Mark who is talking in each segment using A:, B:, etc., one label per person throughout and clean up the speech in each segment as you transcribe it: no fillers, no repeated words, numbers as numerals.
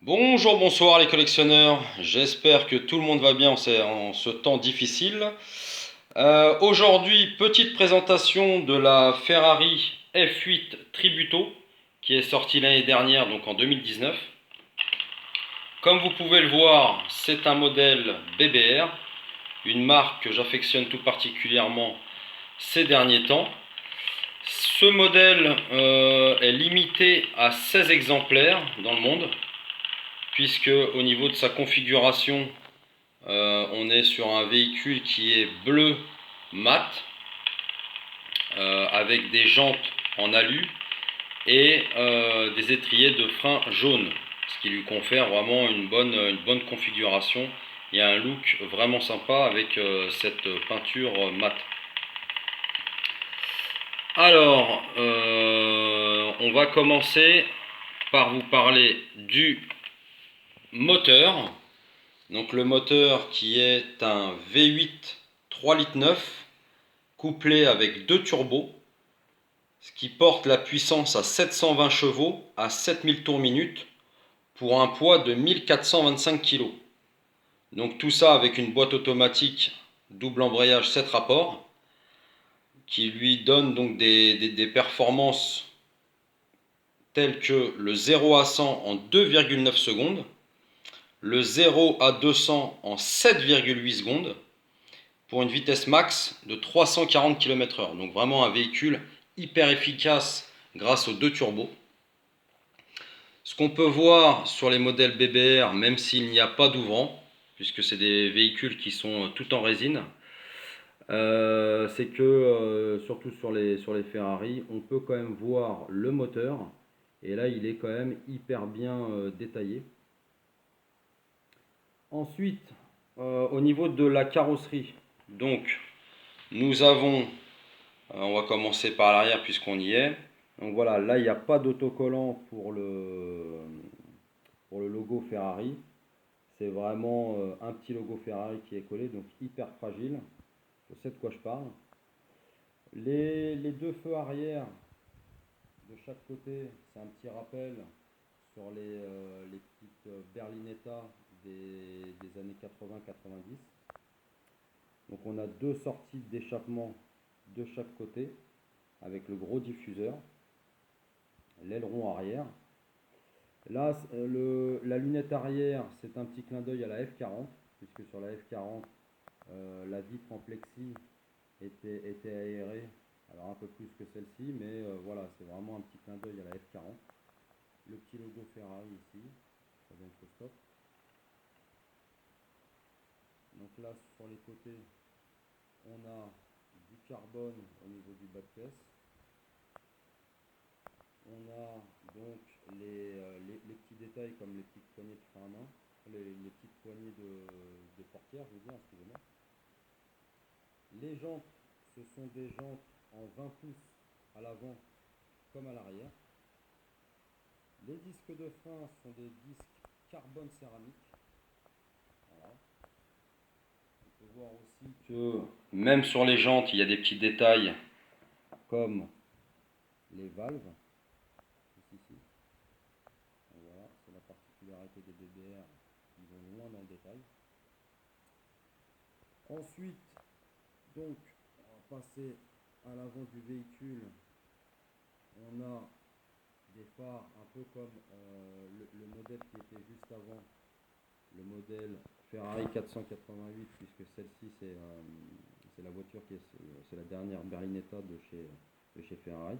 A: Bonjour, bonsoir les collectionneurs, j'espère que tout le monde va bien en ce temps difficile. Aujourd'hui, petite présentation de la Ferrari F8 Tributo qui est sortie l'année dernière, donc en 2019. Comme vous pouvez le voir, c'est un modèle BBR, une marque que j'affectionne tout particulièrement ces derniers temps. Ce modèle est limité à 16 exemplaires dans le monde, puisque au niveau de sa configuration, on est sur un véhicule qui est bleu mat, avec des jantes en alu et des étriers de frein jaune, ce qui lui confère vraiment une bonne configuration et un look vraiment sympa avec cette peinture mat. Alors, on va commencer par vous parler du moteur. Donc le moteur qui est un V8 3,9 litres couplé avec deux turbos, ce qui porte la puissance à 720 chevaux à 7000 tours minute pour un poids de 1425 kg. Donc tout ça avec une boîte automatique double embrayage 7 rapports qui lui donne donc des performances telles que le 0 à 100 en 2,9 secondes, le 0 à 200 en 7,8 secondes, pour une vitesse max de 340 km/h. Donc vraiment un véhicule hyper efficace grâce aux deux turbos. Ce qu'on peut voir sur les modèles BBR, même s'il n'y a pas d'ouvrant, puisque c'est des véhicules qui sont tout en résine, c'est que surtout sur les Ferrari, on peut quand même voir le moteur, et là il est quand même hyper bien détaillé. Ensuite, au niveau de la carrosserie, donc nous avons, on va commencer par l'arrière puisqu'on y est. Donc voilà, là il n'y a pas d'autocollant pour le logo Ferrari. C'est vraiment un petit logo Ferrari qui est collé, donc hyper fragile. Je sais de quoi je parle. Les deux feux arrière de chaque côté, c'est un petit rappel sur les petites Berlinetta des années 80-90. Donc on a deux sorties d'échappement de chaque côté avec le gros diffuseur, l'aileron arrière. Là, la lunette arrière, c'est un petit clin d'œil à la F40, puisque sur la F40, la vitre en plexi était aérée, alors un peu plus que celle-ci, mais voilà, c'est vraiment un petit clin d'œil à la F40. Le petit logo Ferrari ici, ça vient de stop. Donc là, sur les côtés, on a du carbone au niveau du bas de caisse. On a donc les petits détails comme les petites poignées de frein à main, les petites poignées de portière, je veux dire, excusez-moi. Les jantes, ce sont des jantes en 20 pouces à l'avant comme à l'arrière. Les disques de frein sont des disques carbone céramique. Voilà. On peut voir aussi que même sur les jantes, il y a des petits détails comme les valves. Ici. Voilà, c'est la particularité des BBR, ils vont loin dans le détail. Ensuite, donc, on va passer à l'avant du véhicule. On a des phares un peu comme le modèle qui était juste avant, le modèle Ferrari 488, puisque celle-ci c'est la voiture c'est la dernière Berlinetta de chez Ferrari.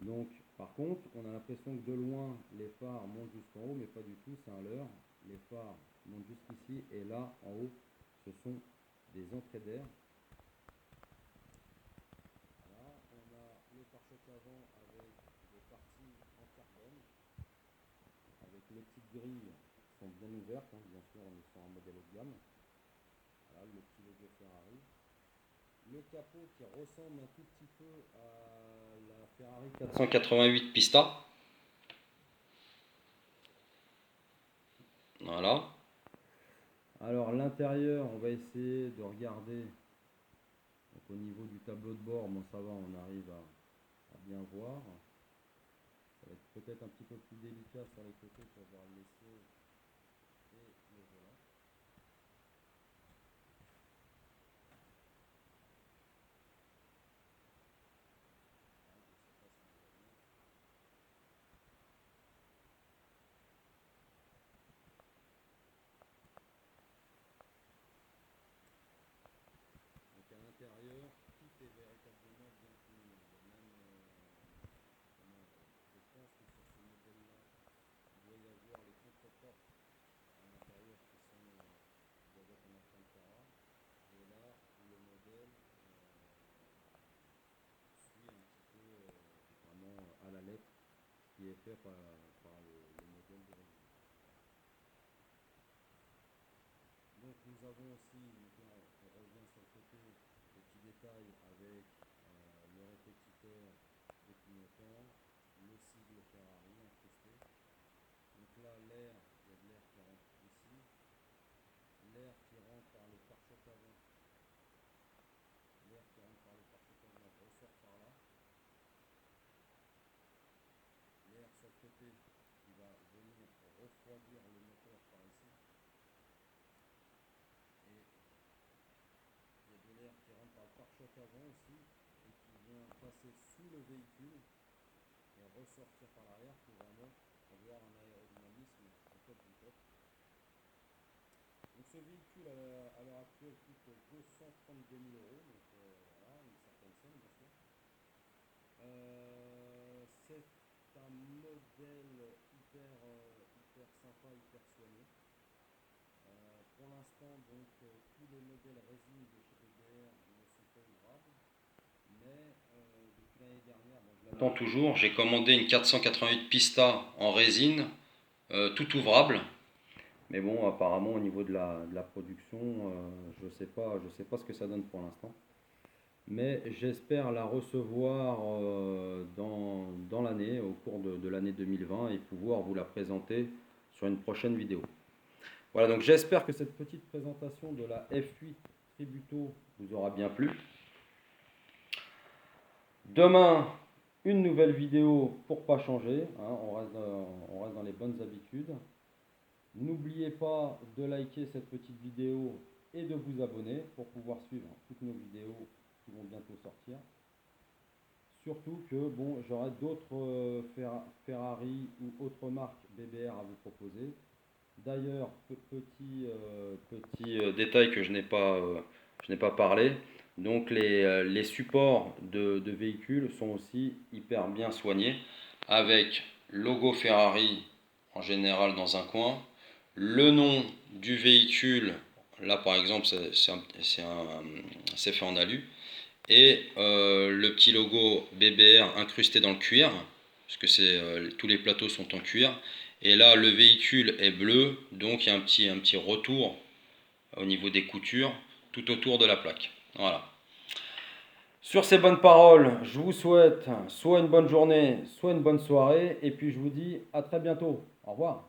A: Donc, par contre, on a l'impression que de loin, les phares montent jusqu'en haut, mais pas du tout, c'est un leurre. Les phares montent jusqu'ici, et là, en haut, ce sont des entrées d'air. Là, on a le pare-choc avant avec des parties en carbone, avec les petites grilles qui sont bien ouvertes, hein, bien sûr, on est sur un modèle haut de gamme. Voilà, le petit logo Ferrari. Le capot qui ressemble un tout petit peu à la Ferrari 488 Pista. Voilà. Alors l'intérieur, on va essayer de regarder. Donc, au niveau du tableau de bord, bon ça va, on arrive à bien voir. Ça va être peut-être un petit peu plus délicat sur les côtés pour pouvoir le laisser
B: fait par le modèle d'origine. Donc nous avons aussi, donc là on revient sur le côté, petit détail avec le répétiteur de clignotant, le sigle Ferrari incrusté. Donc là l'air, il y a de l'air qui rentre ici, l'air qui rentre par le pare-choc avant, ressort par là, l'air sur le côté qui va venir refroidir le moteur par ici, et il y a de l'air qui rentre par le pare-choc avant aussi et qui vient passer sous le véhicule et ressortir par l'arrière pour vraiment avoir un aérodynamisme au top du top. Donc ce véhicule à l'heure actuelle coûte 232 000 euros, donc voilà, une certaine somme bien sûr. C'est un modèle hyper sympa, hyper soigné. Pour l'instant, donc tous les modèles résine de chez BBR ne sont pas ouvrables, mais depuis l'année dernière, bon, je l'attends toujours, j'ai commandé une 488 Pista en résine, tout ouvrable. Mais bon, apparemment au niveau de la production, je sais pas ce que ça donne pour l'instant. Mais j'espère la recevoir dans l'année, au cours de l'année 2020, et pouvoir vous la présenter sur une prochaine vidéo. Voilà, donc j'espère que cette petite présentation de la F8 Tributo vous aura bien plu. Demain, une nouvelle vidéo pour pas changer, hein, on reste dans les bonnes habitudes. N'oubliez pas de liker cette petite vidéo et de vous abonner pour pouvoir suivre toutes nos vidéos qui vont bientôt sortir. Surtout que bon, j'aurai d'autres Ferrari ou autres marques BBR à vous proposer. D'ailleurs, petit détail que je n'ai pas parlé, donc les supports de véhicules sont aussi hyper bien soignés, avec logo Ferrari en général dans un coin, le nom du véhicule, là par exemple c'est fait en alu, et le petit logo BBR incrusté dans le cuir, puisque tous les plateaux sont en cuir. Et là, le véhicule est bleu, donc il y a un petit retour au niveau des coutures tout autour de la plaque. Voilà. Sur ces bonnes paroles, je vous souhaite soit une bonne journée, soit une bonne soirée, et puis je vous dis à très bientôt. Au revoir.